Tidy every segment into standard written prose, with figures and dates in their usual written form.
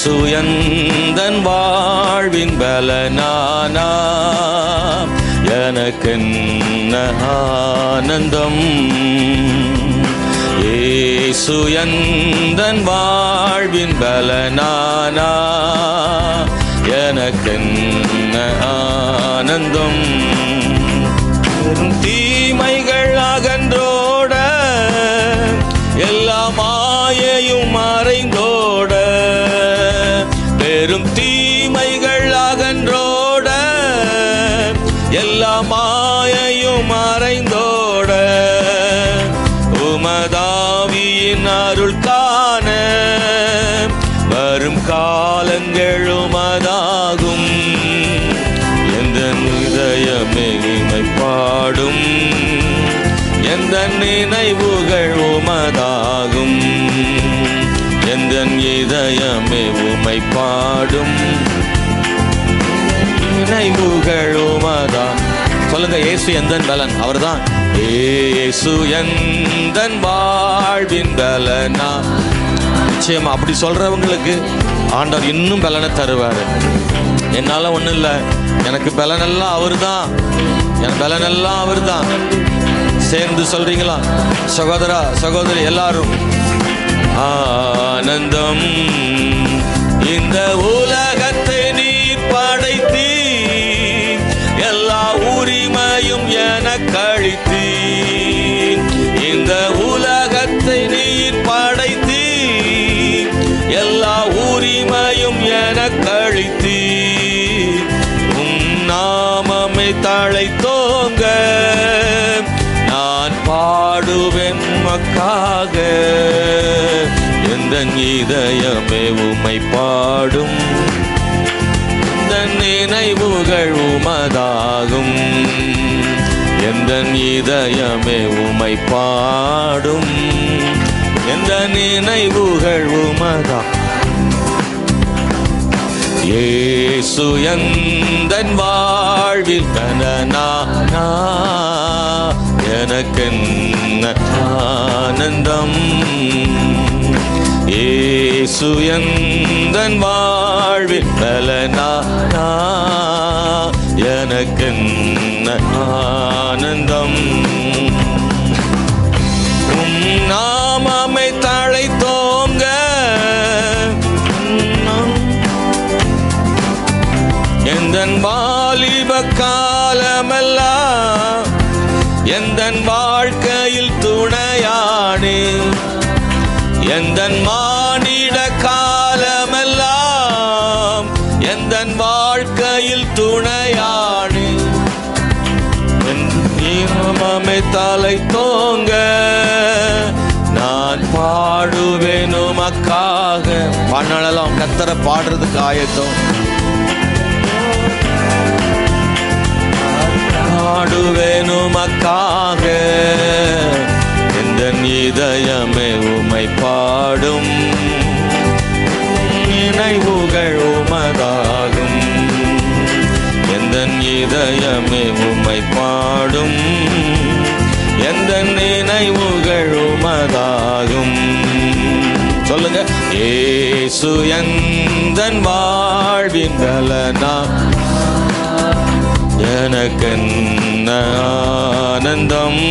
இயேசு எந்தன் வாழ்வின் பலனானா, எனக்கென்ன ஆனந்தம். இயேசு எந்தன் வாழ்வின் பலனானா, எனக்கென்ன ஆனந்தம். தீமைகள் அகன்றோட, எல்லா மாயையும் மறைந்தோட, பெரும் தீமைகள் அகன்றோட, எல்லா மாயையும் மறைந்தோட, உமதாவியின் அருள் காண வரும் காலங்கள் உமதாகும். எந்த இதயமே உம்மை பாடும், எந்த நினைவுகள் உமதாகும். எந்த இதயமே உம்மை பாடும், நினைவுகள் உமதா. சொல்லுங்க, இயேசு எந்தன் பலன், அவர்தான். இயேசு எந்தன் வாழ்வின் பலனா. நிச்சயமா அப்படி சொல்றவங்களுக்கு ஆண்டவர் இன்னும் பலனை தருவார். என்னால ஒன்றும் இல்லை, எனக்கு பலனெல்லாம் அவர் தான், என் பலனெல்லாம் அவர் தான். சேர்ந்து சொல்றீங்களா சகோதரா சகோதரி எல்லாரும்? ஆனந்தம். இந்த உலகத்தை நீர் படைத்தீ, எல்லா உரிமையும் எனக்கு அளித்தீ. இந்த உலகத்தை நீர் படைத்தீ, எல்லா உரிமையும் எனக்கு அளித்தீ. நாமமை தழைத்தோங்க நான் பாடுவேன் மக்காக. எந்த இதயமே உம்மை பாடும், எந்த நினைவுகள் உமதாகும். எந்த இதயமே உம்மை பாடும், எந்த நினைவுகள் உமதா. இயேசு எந்தன் வாழ்வில் பலனானா, எனக்கென்ன ஆனந்தம். இயேசு எந்தன் வாழ்வில் பலனானா, எனக்கென்ன ஆனந்தம். உம் நாமமை தழைத்தோங்க எந்தன் வாலிப காலமெல்லாம், எந்தன் வாழ்க்கையில் துணையானே. எந்தன் மானிட காலமெல்லாம், எந்தன் வாழ்க்கையில் துணையானே. நாமமை தலை தோங்க நான் பாடுவேன் உமக்காக. பண்ணலாம் கர்த்தரை பாடுறதுக்கு ஆயத்தம். பாடுவேன் உமக்காக, எந்த இதயமே உம்மை பாடும். நினைவுகள் உமதாகும். எந்த இதயமே உம்மை பாடும், எந்த நினைவுகள் உமதாகும். சொல்லுங்க, இயேசு எந்தன் வாழ்வின் பலனா, எனக்கென்ன ஆனந்தம்.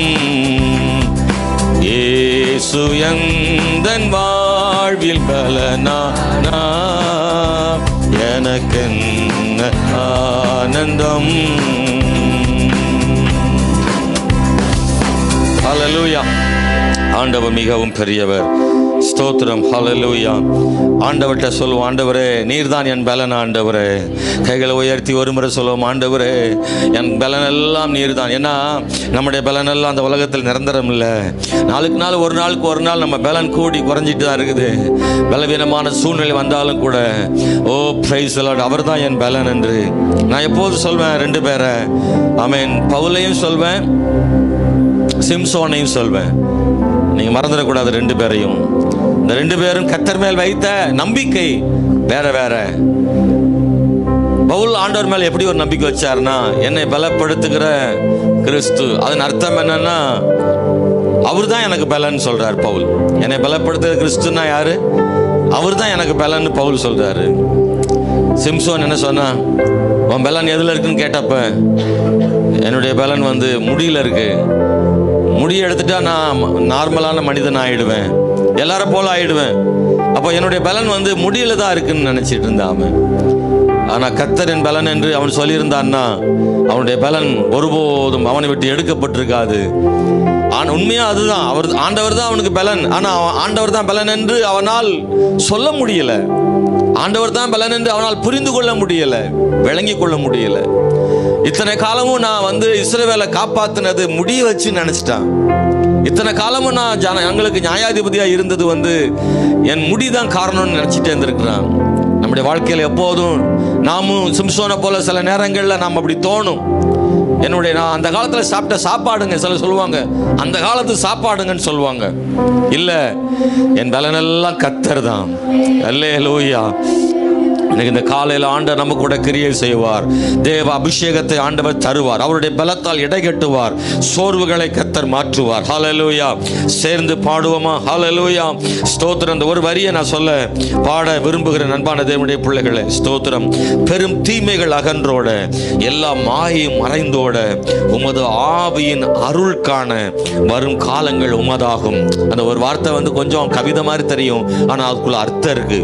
இயேசு எந்தன் வாழ்வில் பலனா, எனக்கென்ன ஆனந்தம். ஹல்லேலூயா. ஆண்டவர் மிகவும் பெரியவர். ஸ்தோத்திரம். ஹல்லேலூயா. ஆண்டவர்கிட்ட சொல்லுவோம், ஆண்டவரே நீர்தான் என் பலன். ஆண்டவரே கைகளை உயர்த்தி ஒரு முறை சொல்லுவோம், ஆண்டவரே என் பலன் எல்லாம் நீர்தான். ஏன்னா நம்முடைய பலன் எல்லாம் அந்த உலகத்தில் நிரந்தரம் இல்லை. நாளுக்கு நாள் ஒரு நாளுக்கு ஒரு நாள் நம்ம பலன் கூடி குறைஞ்சிட்டு தான் இருக்குது. பலவீனமான சூழ்நிலை வந்தாலும் கூட ஓ பிரைஸ் தி லார்ட், அவர் தான் என் பலன் என்று நான் எப்போது சொல்வேன். ரெண்டு பேரை, ஆமென், பவுலையும் சொல்வேன், சிம்சோனையும் சொல்வேன். நீங்கள் மறந்துடக்கூடாது ரெண்டு பேரையும். இந்த ரெண்டு பேரும் கர்த்தர் மேல் வைத்த நம்பிக்கை வேற வேற. பவுல் ஆண்டவர் மேல் எப்படி ஒரு நம்பிக்கை வச்சார்னா, என்னை பலப்படுத்துகிற கிறிஸ்து. அதன் அர்த்தம் என்னன்னா, அவர் தான் எனக்கு பலன்னு சொல்றார் பவுல். என்னை பலப்படுத்துகிற கிறிஸ்துன்னா யாரு? அவர் தான் எனக்கு பலன்னு பவுல் சொல்றாரு. சிம்சோன் என்ன சொன்னா, உன் பலன் எதில் இருக்குன்னு கேட்டப்ப, என்னுடைய பலன் முடியில இருக்கு. முடி எடுத்துட்டா நான் நார்மலான மனிதன் ஆயிடுவேன், எல்லாரும் போல ஆயிடுவேன். அப்போ என்னுடைய பலன் முடியில தான் இருக்குன்னு நினைச்சிட்டு இருந்தான். ஆனால் கர்த்தரின் பலன் என்று அவன் சொல்லியிருந்தான்னா அவனுடைய பலன் ஒருபோதும் அவனை விட்டு எடுக்கப்பட்டிருக்காது. உண்மையா அதுதான், ஆண்டவர் தான் அவனுக்கு பலன். ஆனால் ஆண்டவர் தான் பலன் என்று அவனால் சொல்ல முடியல. ஆண்டவர் தான் பலன் என்று அவனால் புரிந்து கொள்ள முடியல, விளங்கி கொள்ள முடியல. இத்தனை காலமும் நான் இஸ்ரவேலை காப்பாத்தினது முடிய வச்சு நினைச்சிட்டான். இத்தனை காலமும் நான் எங்களுக்கு நியாயாதிபதியா இருந்தது என் முடிதான் காரணம்னு நினைச்சிட்டே இருந்திருக்கிறான். நம்முடைய வாழ்க்கையில் எப்போதும் நாமும் சிம்சோனை போல சில நேரங்களில் நாம் அப்படி தோணும். நான் அந்த காலத்தில் சாப்பிட்ட சாப்பாடுங்க, சில சொல்லுவாங்க அந்த காலத்து சாப்பாடுங்கன்னு சொல்லுவாங்க. இல்லை, என் பலனெல்லாம் கர்த்தர் தான். அல்லேலூயா. இன்னைக்கு இந்த காலையில் ஆண்டவர் நம்ம கூட கிரியை செய்வார். தேவ அபிஷேகத்தை ஆண்டவர் தருவார். அவருடைய பலத்தால் இடைகட்டுவார். சோர்வுகளை கர்த்தர் மாற்றுவார். ஹல்லேலூயா. சேர்ந்து பாடுவோமா? ஹல்லேலூயா. ஸ்தோத்திரம். அந்த ஒரு வரியை நான் பாட விரும்புகிற அன்பான தேவனுடைய பிள்ளைகளே, ஸ்தோத்திரம். பெரும் தீமைகள் அகன்றோட, எல்லா மாயையும் மறைந்தோட, உமது ஆவியின் அருள் காண வரும் காலங்கள் உமதாகும். அந்த ஒரு வார்த்தை கொஞ்சம் கவிதை மாதிரி தெரியும், ஆனால் அதுக்குள்ள அர்த்தம் இருக்கு.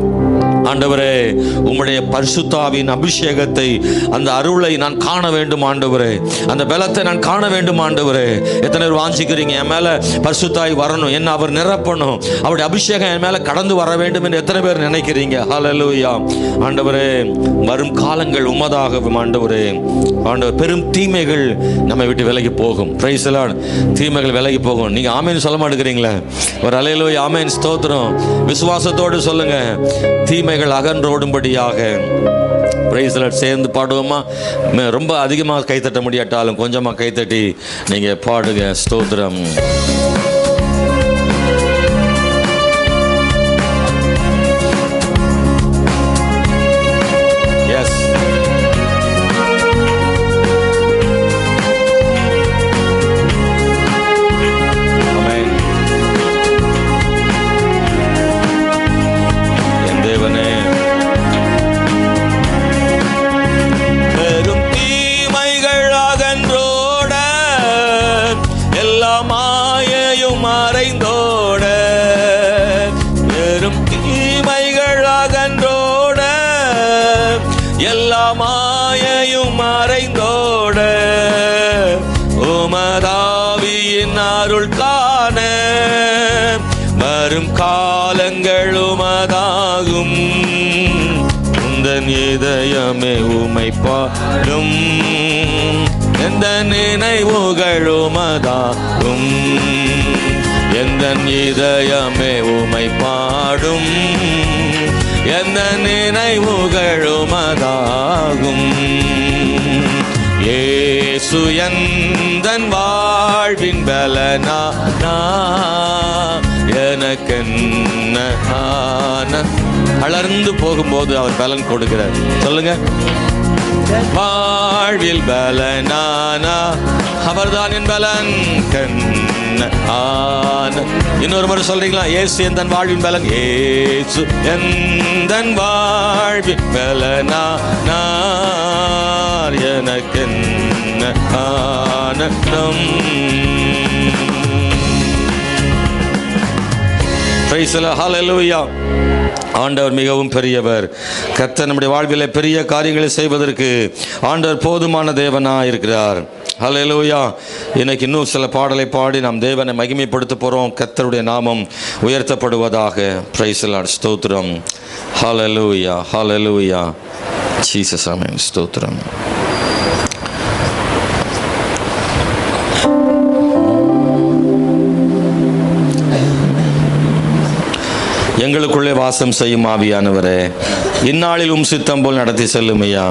ஆண்டவரே, உம்முடைய பரிசுத்தாவின் அபிஷேகத்தை, அந்த அருளை நான் காண வேண்டும் ஆண்டவரே. அந்த பலத்தை நான் காண வேண்டும் ஆண்டவரே. எத்தனை பேர் வாஞ்சிக்கிறீங்க, என் மேல பரிசுத்தாய் வரணும், என்ன அவர் நிரப்பணும், அவருடைய அபிஷேகம் என் மேல கடந்து வர வேண்டும் என்று எத்தனை பேர் நினைக்கிறீங்க? ஹல்லேலூயா. ஆண்டவரே, வரும் காலங்கள் உமதாகும் ஆண்டவரே. ஆண்டவர், பெரும் தீமைகள் நம்மை விட்டு விலகி போகும். Price the Lord. தீமைகள் விலகி போகும். நீங்க ஆமென் சொல்ல மாட்டேங்கிறீங்களே? ஒரு ஹல்லேலூயா, ஆமென், ஸ்தோத்திரம். விசுவாசத்தோடு சொல்லுங்க, தீமைகள் அகன்றோடும்படியாக. Price the Lord. சேர்ந்து பாடுவோமா? ரொம்ப அதிகமாக கைத்தட்ட முடியாட்டாலும் கொஞ்சமாக கைத்தட்டி நீங்க பாடுங்க. ஸ்தோத்திரம். காலங்கள் உமதாகும். உந்தன் இதயமே உமை பாடும், எந்த நினைவுகள் உமதாகும். எந்த இதயமே உமை பாடும், எந்த நினைவுகள் உமதாகும். இயேசு எந்தன் வாழ்வின் பலனா, எனக்கென்ன வளர்ந்து போகும்போது அவர் பலன் கொடுக்கிறார். சொல்லுங்க, வாழ்வில் பலனானா அவர்தான் என் பலன். இன்னொரு முறை சொல்றீங்களா? இயேசு எந்தன் வாழ்வின் பலன். இயேசு எந்தன் வாழ்வின் பலனா, எனக்கென்ன ஆனந்தம். ஹல்லேலூயா. ஆண்டவர் மிகவும் பெரியவர். கர்த்தர் நம்முடைய வாழ்விலே பெரிய காரியங்களை செய்வதற்கு ஆண்டவர் போதுமான தேவனாக இருக்கிறார். ஹல்லேலூயா. இன்னைக்கு இன்னும் சில பாடலை பாடி நாம் தேவனை மகிமைப்படுத்த போகிறோம். கர்த்தருடைய நாமம் உயர்த்தப்படுவதாக. Price the Lord. ஸ்தோத்திரம். ஹல்லேலூயா, ஹல்லேலூயா. ஜீசஸ், ஆமென். ஸ்தோத்திரம். எங்களுக்குள்ளே வாசம் செய்யும் ஆவியானவரே, இந்நாளில் சித்தம் போல் நடத்தி செல்லும் ஐயா.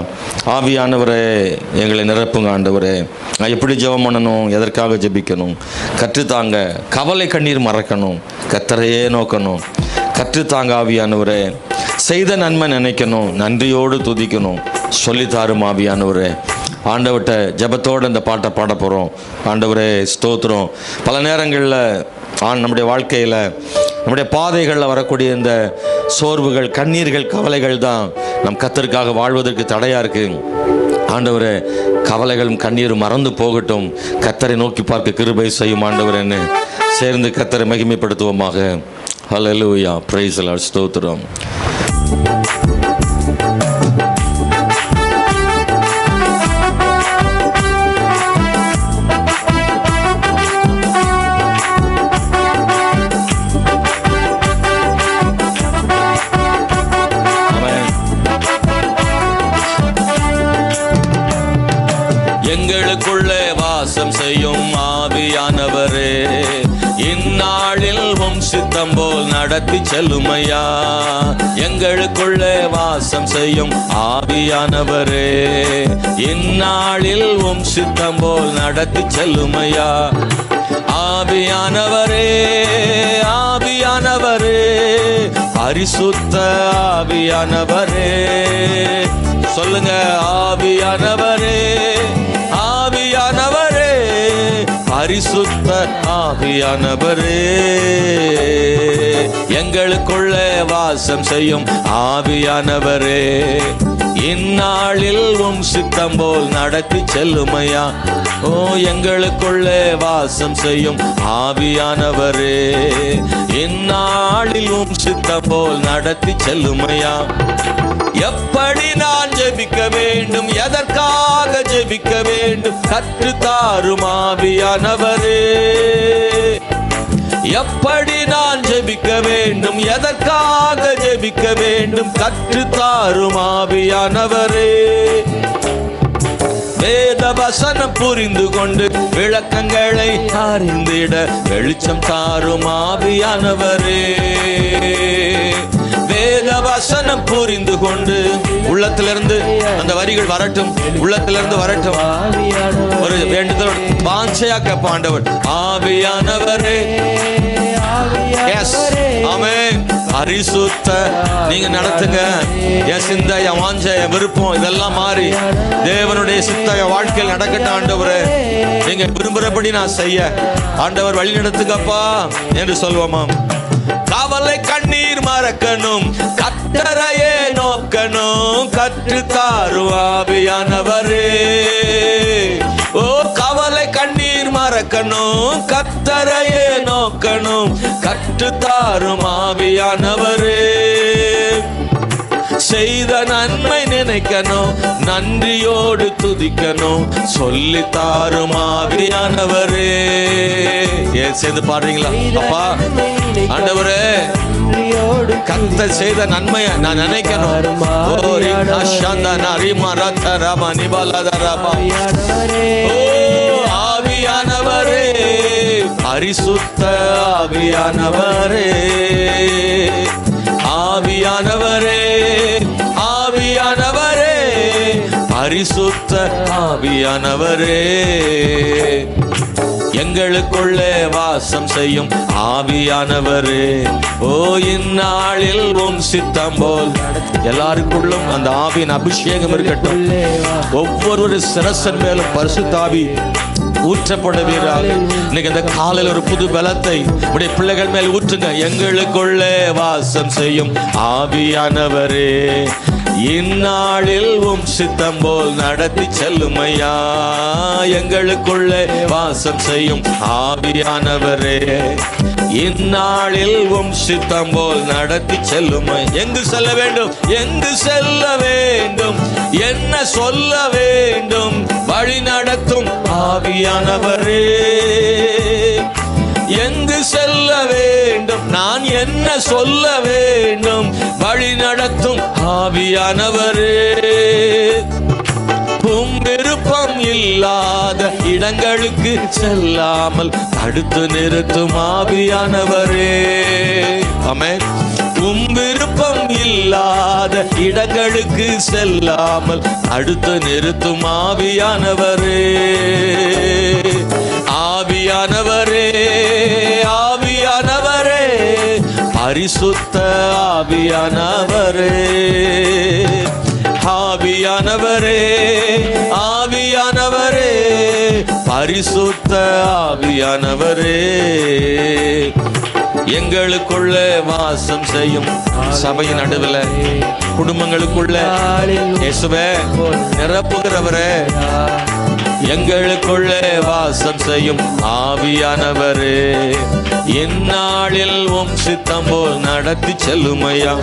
ஆவியானவரே, எங்களை நிரப்புங்க ஆண்டவரே. நான் எப்படி ஜெபம் பண்ணணும், எதற்காக ஜெபிக்கணும் கற்றுத்தாங்க. கவலை கண்ணீர் மறக்கணும், கர்த்தரையே நோக்கணும். கற்றுத்தாங்க ஆவியானவரே. செய்த நன்மை நினைக்கணும், நன்றியோடு துதிக்கணும். சொல்லித்தாரும் ஆவியானவரே. ஆண்டவர்கிட்ட ஜெபத்தோடு இந்த பாட்டை பாட போகிறோம். ஆண்டவரே, ஸ்தோத்திரம். பல நேரங்களில் நம்முடைய வாழ்க்கையில் நம்முடைய பாதைகளில் வரக்கூடிய இந்த சோர்வுகள், கண்ணீர்கள், கவலைகள் தான் நம் கர்த்தருக்காக வாழ்வதற்கு தடையாக இருக்குது. ஆண்டவரே, கவலைகளும் கண்ணீரும் மறந்து போகட்டும், கர்த்தரை நோக்கி பார்க்க கிருபை செய்யும் ஆண்டவரேன்னு சேர்ந்து கர்த்தரை மகிமைப்படுத்துவோமாக. ஹல்லேலூயா, பிரைஸ் தி லார்ட், ஸ்தோத்திரம். எங்களுக்குள்ளே வாசம் செய்யும் ஆவியானவரே, இந்நாளில் உம் சித்தம் போல் நடத்தி செல்லுமையா. எங்களுக்குள்ளே வாசம் செய்யும் ஆவியானவரே, இந்நாளில் உம் சித்தம் போல் நடத்தி செல்லுமையா. ஆவியானவரே, ஆவியானவரே, பரிசுத்த ஆவியானவரே, சொல்லுங்க. ஆவியானவரே, ஆவியானவரே, பரிசுத்த ஆவியானவரே, எங்களுக்குள்ளே வாசம் செய்யும் ஆவியானவரே, இந்நாளில் உம் சித்தம் போல் நடத்தி செல்லுமையா. ஓ, எங்களுக்குள்ளே வாசம் செய்யும் ஆவியானவரே, இந்நாளில் உம் சித்தம் போல் நடத்தி செல்லுமையா. எப்படி நான் ஜெபிக்க வேண்டும், எதற்காக ஜெபிக்க வேண்டும், கற்று தாரும் ஆவியானவரே. எப்படி நான் ஜெபிக்க வேண்டும், எதற்காக ஜெபிக்க வேண்டும், கற்று தாரும் ஆவியானவரே. வேத வசனம் புரிந்து கொண்டு விளக்கங்களை அறிந்திட வெளிச்சம் தாரும் ஆவியானவரே. வேத வசனம் புரிந்து கொண்டு உள்ளத்திலிருந்து அந்த வரிகள் வரட்டும், உள்ளத்திலிருந்து வரட்டும். ஒரு வேண்டுதல் வாஞ்சையா கேட்ப ஆண்டவர். ஆவியானவரே, எஸ், ஆமென். பரிசுத்த நீங்க நடத்துங்க. என் சிந்தை, என் வாஞ்சை, என் விருப்பம் இதெல்லாம் மாறி தேவனுடைய சித்த என் வாழ்க்கையில் நடக்கட்டும் ஆண்டவரே. நீங்க விரும்புறபடி நான் செய்ய ஆண்டவர் வழி நடத்துங்கப்பா என்று சொல்வோமா. கவலை கண்ணீர் மறக்கணும், கர்த்தரையே நோக்கணும், கற்று தாரும் ஆவியானவரே. ஓ, கவலை கண்ணீர் மறக்கணும், கர்த்தரையே நோக்கணும், கற்று தாரும் ஆவியானவரே. செய்த நன்மை நினைக்கணும், நன்றியோடு துதிக்கணும், சொல்லி தாரும் ஆவியானவரே. ஏன் சேர்ந்து பாடுறீங்களா? அப்பா ஆண்டவரே, கர்த்தர் செய்த நன்மையை நான் நினைக்கணும். ஆவியானவரே, பரிசுத்த ஆவியானவரே, ஆவியானவரே, ஆவியானவரே, பரிசுத்த ஆவியானவரே, எங்களுக்குள்ளே வாசம் செய்யும் ஆவியானவரே. ஓ, இந்நாளில் உம் சித்தம் போல் எல்லாருக்குள்ளும் அந்த ஆவியின் அபிஷேகம் இருக்கட்டும். ஒவ்வொரு சிரசன் மேலும் பரிசுத்த ஆவி ஊற்றப்படுவீராக. இன்னைக்கு இந்த காலையில் ஒரு புது பலத்தை உடைய பிள்ளைகள் மேல் ஊற்றுங்க. எங்களுக்குள்ளே வாசம் செய்யும் ஆவியானவரே, இந்நாளில் உம் சித்தம் போல் நடத்தி செல்லுமையா. எங்களுக்குள்ளே வாசம் செய்யும் ஆவியானவரே, இந்நாளில் உம் சித்தம் போல் நடத்தி செல்லுமை. எங்கு செல்ல வேண்டும், எங்கு செல்ல வேண்டும், என்ன சொல்ல வேண்டும், வழி நடத்தும் ஆவியானவரே. எங்கு செல்ல வேண்டும், நான் என்ன சொல்ல வேண்டும், வழி நடத்தும் ஆவியானவரே. உம் விருப்பம் இல்லாத இடங்களுக்கு செல்லாமல் தடுத்து நிறுத்தும் ஆவியானவரே. ஆமென். உம் விருப்பம் இல்லாத இடங்களுக்கு செல்லாமல் தடுத்து நிறுத்தும் ஆவியானவரே. ஆவியானவரே, ஆவியானவரே, பரிசுத்த ஆவியானவரே, ஆவியானவரே, ஆவியானவரே, பரிசுத்த ஆவியானவரே, எங்களுக்குள்ள வாசம் செய்யும். சபையின் நடுவில் குடும்பங்களுக்குள்ள இயேசுவே நிரப்புகிறவரே, எங்களுக்குள்ள வாசம் செய்யும் ஆவியானவரே, இந்நாளில் உம் சித்தம் போல் நடத்தி செல்லுமையா.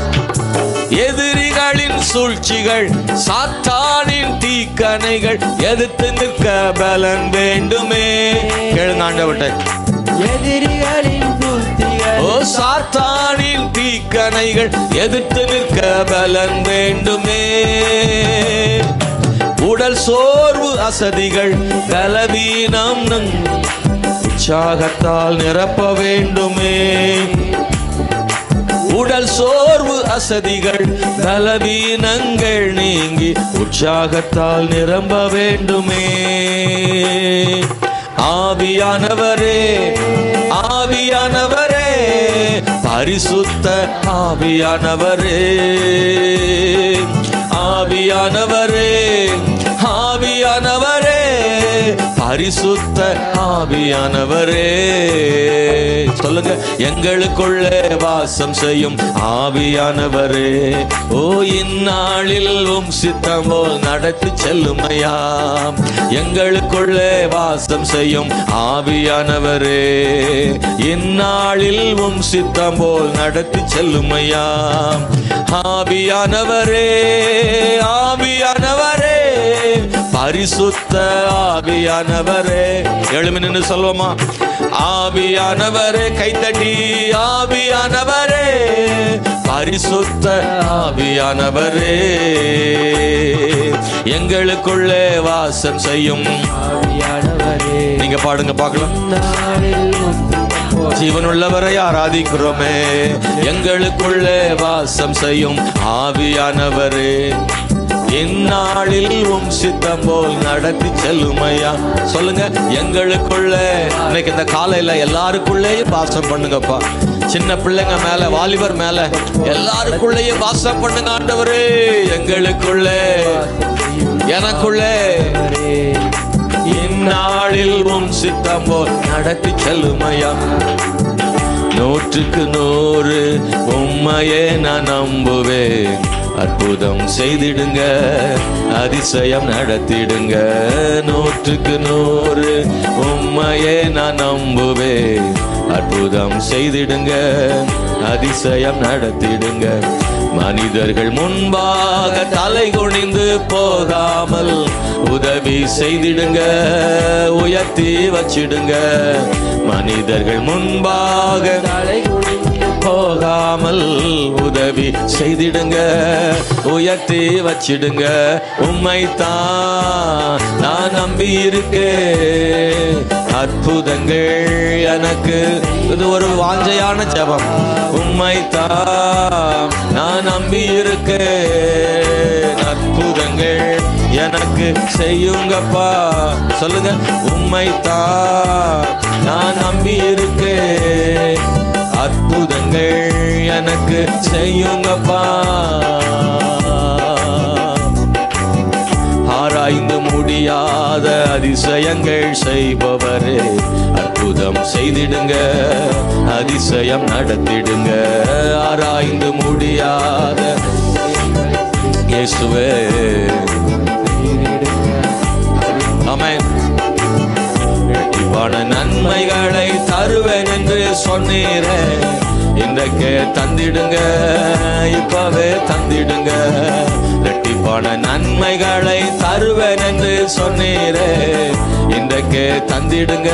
எதிரிகளின் சூழ்ச்சிகள், சாத்தானின் தீக்கணைகள் எதிர்த்து நிற்க பலன் வேண்டுமே. கேளுங்க ஆண்டவர்ட்ட. எதிரிகளின் சூழ்ச்சிகள், ஓ சாத்தானின் தீக்கணைகள் எதிர்த்து நிற்க பலன் வேண்டுமே. உடல் சோர்வு, அசதிகள், பலவீனம் உற்சாகத்தால் நிரப்ப வேண்டுமே. உடல் சோர்வு, அசதிகள், பலவீனங்கள் நீங்கி உற்சாகத்தால் நிரம்ப வேண்டுமே. ஆவியானவரே, ஆவியானவரே, பரிசுத்த ஆவியானவரே, ஆவியானவரே, ஆவியானவரே, பரிசுத்த ஆவியானவரே. சொல்லுங்க. எங்களுக்குள்ள வாசம் செய்யும் ஆவியானவரே, ஓ இந்நாளில் உம் சித்தம் போல் நடத்தி செல்லுமையா. எங்களுக்குள்ள வாசம் செய்யும் ஆவியானவரே, இந்நாளில் உம் சித்தம் போல் நடத்தி செல்லுமையா. ஆவியானவரே, ஆவியானவரே, பரிசுத்த ஆவியானவரே. எழுமி நின்று சொல்லுவோமா? ஆவியானவரே, கைத்தட்டி. ஆவியானவரே, பரிசுத்த ஆவியானவரே, எங்களுக்குள்ளே வாசம் செய்யும் ஆவியானவரே. நீங்க பாடுங்க பார்க்கலாம். ஜீவனுள்ளவரை ஆராதிக்கிறோமே, எங்களுக்குள்ளே வாசம் செய்யும் ஆவியானவரே, இந்நாளில் உம் சித்தம் போல் நடத்தி செல்லுமையா. சொல்லுங்க. எங்களுக்குள்ள இன்னைக்கு இந்த காலையில எல்லாருக்குள்ளேயும் வாசம் பண்ணுங்கப்பா. சின்ன பிள்ளைங்க மேல, வாலிபர் மேல, எல்லாருக்குள்ளேயும் வாசம் பண்ணுங்க ஆண்டவரே. எங்களுக்குள்ளே, எனக்குள்ளே, இந்நாளில் உம் சித்தம் போல் நடத்தி செல்லுமையா. 100க்கு 100 உம்மையே நான் நம்புவேன். அற்புதம் செய்திடுங்க, அதிசயம் நடத்திடுங்க. 100க்கு 100 உம்மையே நான் நம்புவேன். அற்புதம் செய்திடுங்க, அதிசயம் நடத்திடுங்க. மனிதர்கள் முன்பாக தலை குனிந்து போகாமல் உதவி செய்திடுங்க, உயர்த்தி வச்சிடுங்க. மனிதர்கள் முன்பாக தலை குனிந்து போகாமல் உதவி செய்திடுங்க, உயர்த்தி வச்சிடுங்க. உம்மைத்தான் நான் நம்பி இருக்கேன். அற்புதங்கள் எனக்கு, இது ஒரு வாஞ்சையான ஜெபம். உம்மைத்தான் நான் நம்பி இருக்கேன். அற்புதங்கள் எனக்கு செய்யுங்கப்பா. சொல்லுங்க. உம்மைத்தான் நான் நம்பி இருக்கேன். அற்புதங்கள் எனக்கு செய்யுங்கப்பா. ஆராய்ந்து முடியாத அதிசயங்கள் செய்பவரே, அற்புதம் செய்திடுங்க, அதிசயம் நடத்திடுங்க. ஆராய்ந்து முடியாத இயேசுவே. ஆமென். இரட்டிப்பான நன்மைகளை தருவேன் என்று சொன்னீரே, இன்றைக்கே தந்திடுங்க, இப்பவே தந்திடுங்க. இரட்டிப்பான நன்மைகளை தருவேன் என்று சொன்னீரே, இன்றைக்கே தந்திடுங்க,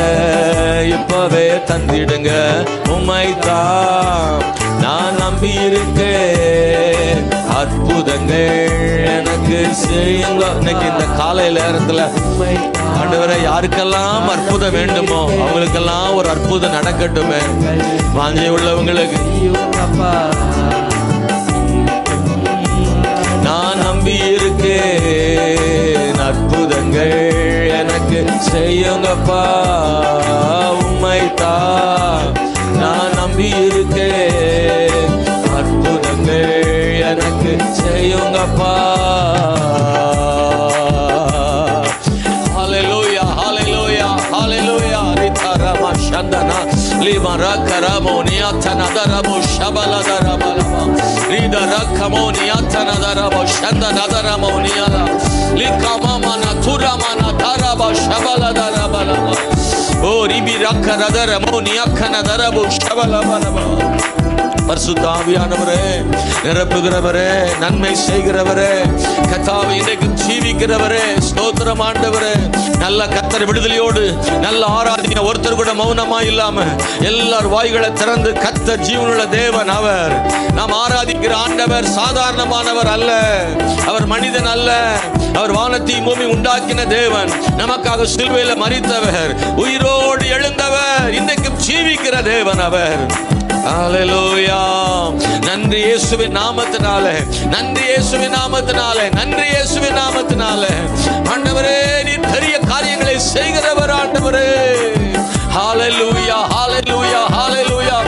இப்பவே தந்திடுங்க. உம்மைத்தான் நான் நம்பி இருக்கேன். அற்புதங்கள் எனக்கு செய்யுங்க. இன்னைக்கு இந்த காலை நேரத்துல ஆண்டவரே, யாருக்கெல்லாம் அற்புதம் வேண்டுமோ அவங்களுக்கெல்லாம் ஒரு அற்புதம் நடக்கட்டுமே. வாஞ்சை உள்ளவங்களுக்கு நான் நம்பி இருக்கேன். அற்புதங்கள் எனக்கு செய்யுங்கப்பா. உம்மைத்தான் நான் நம்பி இருக்கேன். அற்புதங்கள் எனக்கு செய்யுங்கப்பா. ஹல்லேலூயா, ஹல்லேலூயா, ஹல்லேலூயா. ரிதரமா சந்தனா லிமரா கரா Ramoniatana Darabo Shabala Darabalaba Rida Rakamoniatana Darabo Shanda Daramonia Likamama Naturamana Daraba Shabala Darabalaba Oh Ribi Rakara Ramoniakana Darabo Shabala Balaba பரிசுத்த ஆவியானவரே, நிரப்புகிறவரே, நன்மை செய்கிறவரே, கர்த்தாவே இன்றைக்கு ஜீவிக்கிறவரே, ஸ்தோத்திரம் ஆண்டவரே. நல்ல கர்த்தர் விடுதலையோடு நல்ல ஆராதனை, ஒருத்தர் கூட மௌனமா இல்லாம எல்லார் வாய்களை திறந்து கர்த்தர் ஜீவனுள்ள தேவன் அவர். நாம் ஆராதிக்கிற ஆண்டவர் சாதாரணமானவர் அல்ல, அவர் மனிதன் அல்ல, அவர் வானத்தையும் பூமி உண்டாக்கின தேவன், நமக்காக சிலுவையில மரித்தவர், உயிரோடு எழுந்தவர், இன்றைக்கும் ஜீவிக்கிற தேவன் அவர். ஹல்லேலூயா. நன்றி இயேசுவின் நாமத்தினாலே, நன்றி இயேசுவின் நாமத்தினாலே, நன்றி இயேசுவின் நாமத்தினாலே. ஆண்டவரே நீர் பெரிய காரியங்களை செய்கிறவர் ஆண்டவரே. ஹல்லேலூயா, ஹல்லேலூயா, ஹல்லேலூயா.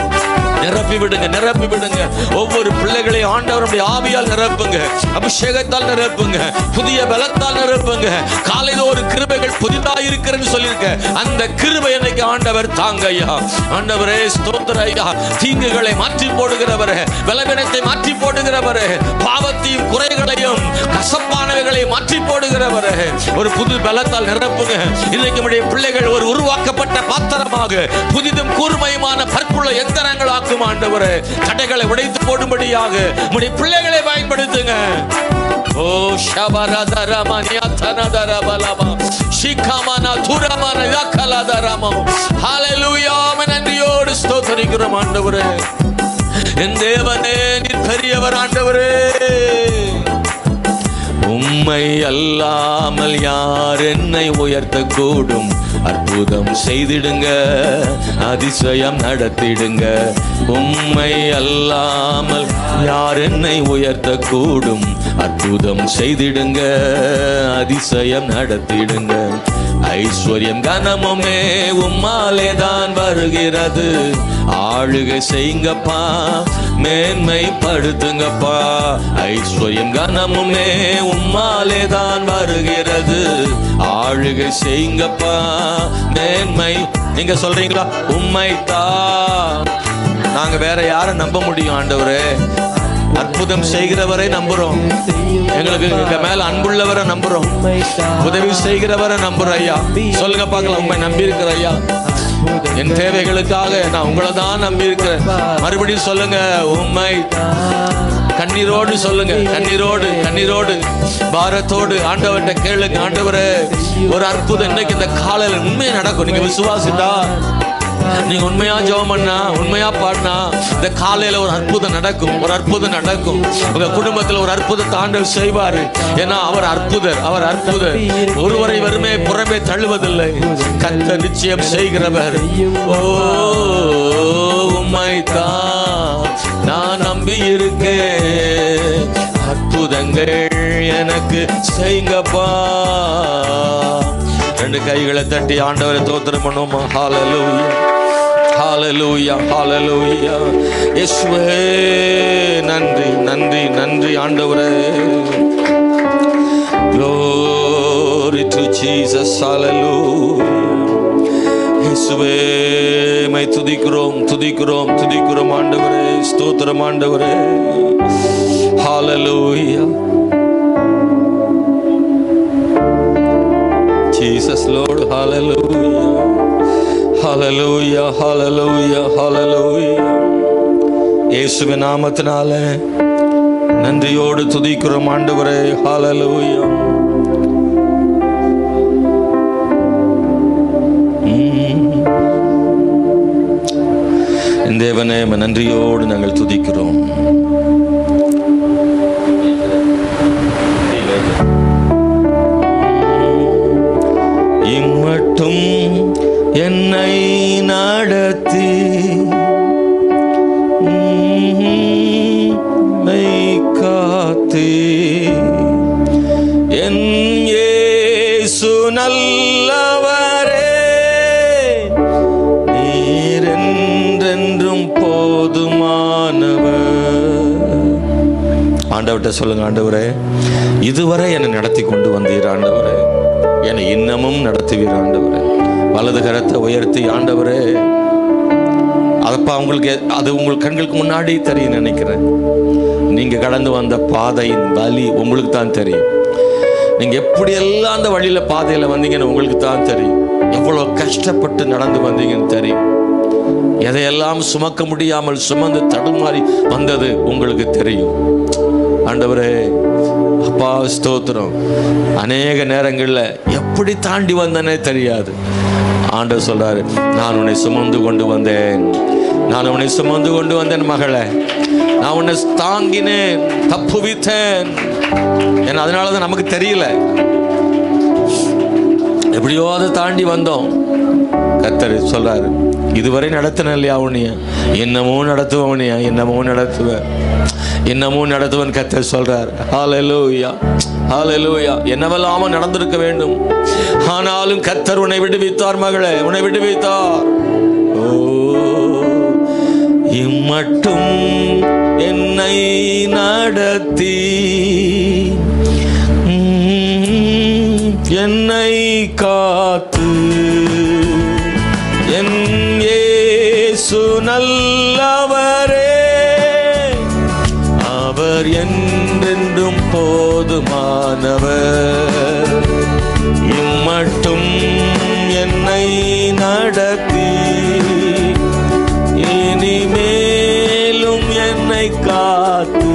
நிரப்பி விடுங்க, நிரப்பி விடுங்க. ஒவ்வொரு பிள்ளைகளையும் ஆண்டவருடைய ஆவியால் நிரப்புங்க, அபிஷேகத்தால் நிரப்புங்க, புதிய பலத்தால் நிரப்புங்க. காலையில் ஒரு கிருபைகள் புதிதாக இருக்கிறன்னு சொல்லியிருக்க அந்த கிருபை இன்னைக்கு ஆண்டவர் தாங்க ஐயா. ஆண்டவரே ஸ்தோத்திர ஐயா. தீங்குகளை மாற்றி போடுகிறவரே, பலவீனத்தை மாற்றி போடுகிறவரே, பாவத்தையும் குறைகளையும் கசப்பானவைகளை மாற்றி போடுகிறவரே, ஒரு புது பலத்தால் நிரப்புங்க. இன்னைக்கு நம்முடைய பிள்ளைகள் ஒரு உருவாக்கப்பட்ட பாத்திரமாக புதிதும் கூர்மையுமான பற்புள்ள எந்திரங்களாக ஆண்டவரே, தடைகளை உடைத்து போடும்படியாக உம்முடைய பிள்ளைகளை பயன்படுத்துங்க. ஓ ஷபரதரமனியதனதரபலப ஷிகமன துரமன யகலதரம. ஹல்லேலூயா. நன்றியோடு ஸ்தோத்திரிக்கிறோம் ஆண்டவரே. என் தேவனே நீர் பெரியவர் ஆண்டவரே. உம்மை அல்லாமல் யார் என்னை உயர்த்த கூடும்? அற்புதம் செய்திடுங்க, அதிசயம் நடத்திடுங்க. உம்மை அல்லாமல் யார் என்னை உயர்த்த கூடும்? அற்புதம் செய்திடுங்க, அதிசயம் நடத்திடுங்க. ஐஸ்வர்யம் கனமுமே உம்மாலே தான் வருகிறது. ஆளுகை செய்யுங்கப்பா, மேன்மைப்படுத்துங்கப்பா. ஐஸ்வர்யம் கனமுமே உம்மாலே தான் வருகிறது. ஆளுகை செய்யுங்கப்பா, மேன்மை. நீங்க சொல்றீங்களா? உம்மைத்தான் நாங்க வேற யாரை நம்ப முடியும் ஆண்டவரே? அற்புதம் செய்கிறவரை நம்புறோம், எங்களுக்கு மேல அன்புள்ளவரை நம்புறோம், உதவி செய்கிறவரை நம்புறோம் ஐயா. சொல்லுங்க பார்க்கலாம், உண்மை நம்பி இருக்கிற ஐயா. என் தேவைகளுக்காக நான் உங்களை தான் நம்பி இருக்கிறேன். மறுபடியும் சொல்லுங்க, உண்மை. கண்ணீரோடு சொல்லுங்க, கண்ணீரோடு, கண்ணீரோடு, பாரத்தோடு ஆண்டவர்கிட்ட கேளுங்க. ஆண்டவரே ஒரு அற்புதம் இன்னைக்கு இந்த காலையில உண்மையா நடக்கும். நீங்க விசுவாசித்தா, நீங்க உண்மையா ஜெபம் பண்ணா, உண்மையா பாடினா இந்த காலையில ஒரு அற்புதம் நடக்கும், ஒரு அற்புதம் நடக்கும். உங்க குடும்பத்தில் ஒரு அற்புதத்தை ஆண்டவர் செய்வாரு. ஏன்னா அவர் அற்புதர், அவர் அற்புதர். ஒருவரை வருமே புறமே தள்ளுவதில்லை. கர்த்தர் நிச்சயம் செய்கிறவர். ஓ உம்மைத்தான் நான் நம்பி இருக்கேன். அற்புதங்கள் எனக்கு செய்யுங்கப்பா. ரெண்டு கைகளை தட்டி ஆண்டவரை ஸ்தோத்திரம் பண்ணுவோமா? ஹல்லேலூயா, ஹல்லேலூயா, ஹல்லேலூயா. இயேசுவே நன்றி, நன்றி, நன்றி ஆண்டவரே. Glory to Jesus, hallelujah. இயேசுவே மை துதிக்கிறோம், துதிக்கிறோம், துதிக்கிறோம் ஆண்டவரே. ஸ்தோத்திரம் ஆண்டவரே. ஹல்லேலூயா. Jesus Lord, hallelujah, hallelujah, hallelujah, hallelujah. இயேசுவின் நாமத்தினாலே நன்றியோடு துதிக்கிறோம் ஆண்டவரே. hallelujah. தேவனே நன்றியோடு நாங்கள் துதிக்கிறோம். இம்மட்டும் என்னை நடத்தி காத்தே என் இயேசு நல்லவரே, நீர் என்றென்றும் போதுமானவர். ஆண்டவர்கிட்ட சொல்லுங்க, ஆண்டவரே இதுவரை என்னை நடத்தி கொண்டு வந்தீர் ஆண்டவரே, என்னை இன்னமும் நடத்துவீர் ஆண்டவரே. வலது கரத்தை உயர்த்தி ஆண்டவரே, அதை அப்பா உங்களுக்கு அது உங்கள் கண்களுக்கு முன்னாடி தெரியும் நினைக்கிறேன். நீங்க கடந்து வந்த பாதையின் வலி உங்களுக்கு தான் தெரியும். நீங்க எப்படியெல்லாம் அந்த வழியில பாதையில வந்தீங்கன்னு உங்களுக்கு தான் தெரியும். எவ்வளவு கஷ்டப்பட்டு நடந்து வந்தீங்கன்னு தெரியும். எதையெல்லாம் சுமக்க முடியாமல் சுமந்து தடுமாறி வந்தது உங்களுக்கு தெரியும். ஆண்டவரே, அப்பா ஸ்தோத்திரம். அநேக நேரங்களில் எப்படி தாண்டி வந்தனே தெரியாது. ஆண்டவர் சொல்றாரு, நான் உன்னை சுமந்து கொண்டு வந்தேன், நான் உன்னை சுமந்து கொண்டு வந்தேன் மகளே, நான் உன்னை தாங்கினேன், தப்புவித்தேன். ஏன்னா அதனாலதான் நமக்கு தெரியல, எப்படியோ அதை தாண்டி வந்தோம். கர்த்தர் சொல்றாரு, இதுவரை நடத்தின இல்லையா உன்னைய, என்னமோ நடத்துவனியா, என்னமோ நடத்துவேன், இன்னமும் நடத்துவன் கர்த்தர் சொல்றார். ஹல்லேலூயா, ஹல்லேலூயா. என்னவெல்லாம நடந்திருக்க வேண்டும், ஆனாலும் கர்த்தர் உன்னை விடுவித்தார் மகளே, உன்னை விடுவித்தார். ஓ, இம்மட்டும் என்னை நடத்தி என்னை காத்து என் இயேசு நல்லவரே, அவர் என்றென்றும் போதுமானவர். இம்மட்டும் என்னை நடத்தி இனிமேலும் என்னை காத்து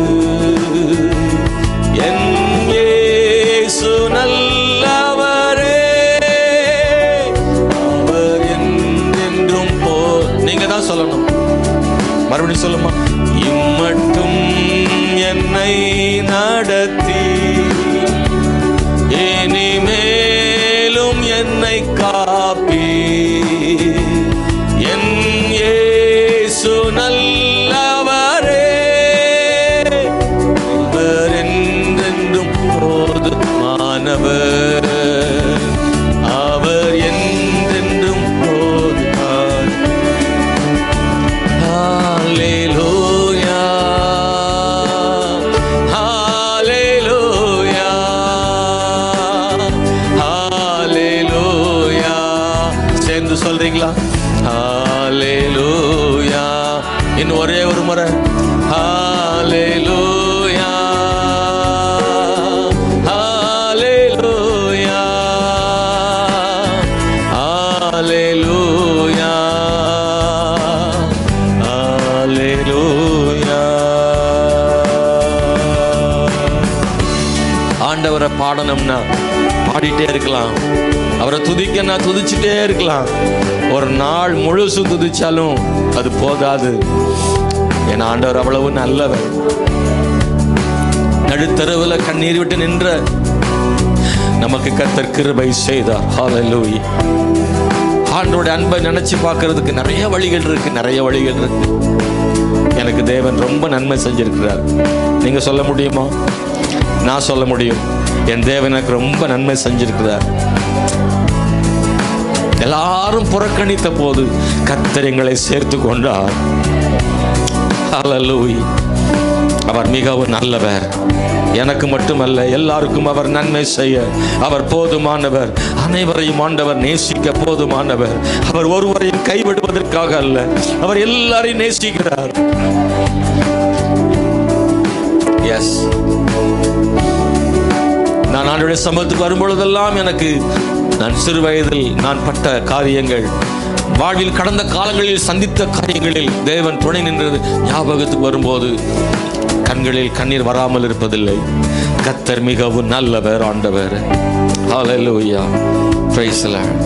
என் இயேசு நல்லவரே, அவர் என்றென்றும் நீங்க தான் சொல்லணும். மறுபடியும் சொல்லுமா, இம்மட்டும் என்னை நடத்தி இனிமேலும் என்னை காப்பி என் இயேசு நல்லவரே, அவர் என்றென்றும் போதுமானவர், அவர் என்றென்றும் போதுமானவர். ஹல்லேலூயா, ஹல்லேலூயா, ஹல்லேலூயா. சேர்ந்து சொல்றீங்களா? ஹல்லேலூயா. இன்னும் ஒரே ஒரு முறை. ஹல்லேலூயா, ஹல்லேலூயா, ஹல்லேலூயா, ஹல்லேலூயா. ஆண்டவரை பாடணும்னா பாடிட்டே இருக்கலாம், அவரை துதிக்கன்னா துதிச்சுட்டே இருக்கலாம். ஒரு நாள் முழுசு துதிச்சாலும் அது போதாது. என் ஆண்டவர் அவ்வளவு நல்லவர். நடுத்தருவில் கண்ணீர் விட்டு நின்ற நமக்கு கர்த்தர் கிருபை செய்தார். ஹல்லேலூயா. ஆண்டவருடைய அன்பை நினைச்சு பார்க்கிறதுக்கு நிறைய வழிகள் இருக்கு, நிறைய வழிகள் இருக்கு. எனக்கு தேவன் ரொம்ப நன்மை செஞ்சிருக்கிறார். நீங்க சொல்ல முடியுமா? நான் சொல்ல முடியும். என் தேவன் எனக்கு ரொம்ப நன்மை செஞ்சிருக்கிறார். எல்லாரும் புறக்கணித்த போது கர்த்தர் எங்களை சேர்த்து கொண்டார். ஹல்லேலூயா. அவர் மிகவும் நல்லவர். எனக்கு மட்டுமல்ல, எல்லாருக்கும் அவர் நன்மை செய்ய அவர் போதுமானவர். அனைவரையும் ஆண்டவர் நேசிக்க போதுமானவர். அவர் ஒருவரையும் கைவிடுவதற்காக அல்ல, அவர் எல்லாரையும் நேசிக்கிறார். எஸ், நான் ஆண்டவருடைய சமூகத்துக்கு வரும்பொழுதெல்லாம் எனக்கு நான் சிறு வயதில் நான் பட்ட காரியங்கள், வாழ்வில் கடந்த காலங்களில் சந்தித்த காரியங்களில் தேவன் துணை நின்றது ஞாபகத்துக்கு வரும்போது கண்களில் கண்ணீர் வராமல் இருப்பதில்லை. கர்த்தர் மிகவும் நல்லவர், ஆண்டவர். ஹல்லேலூயா. Praise the Lord.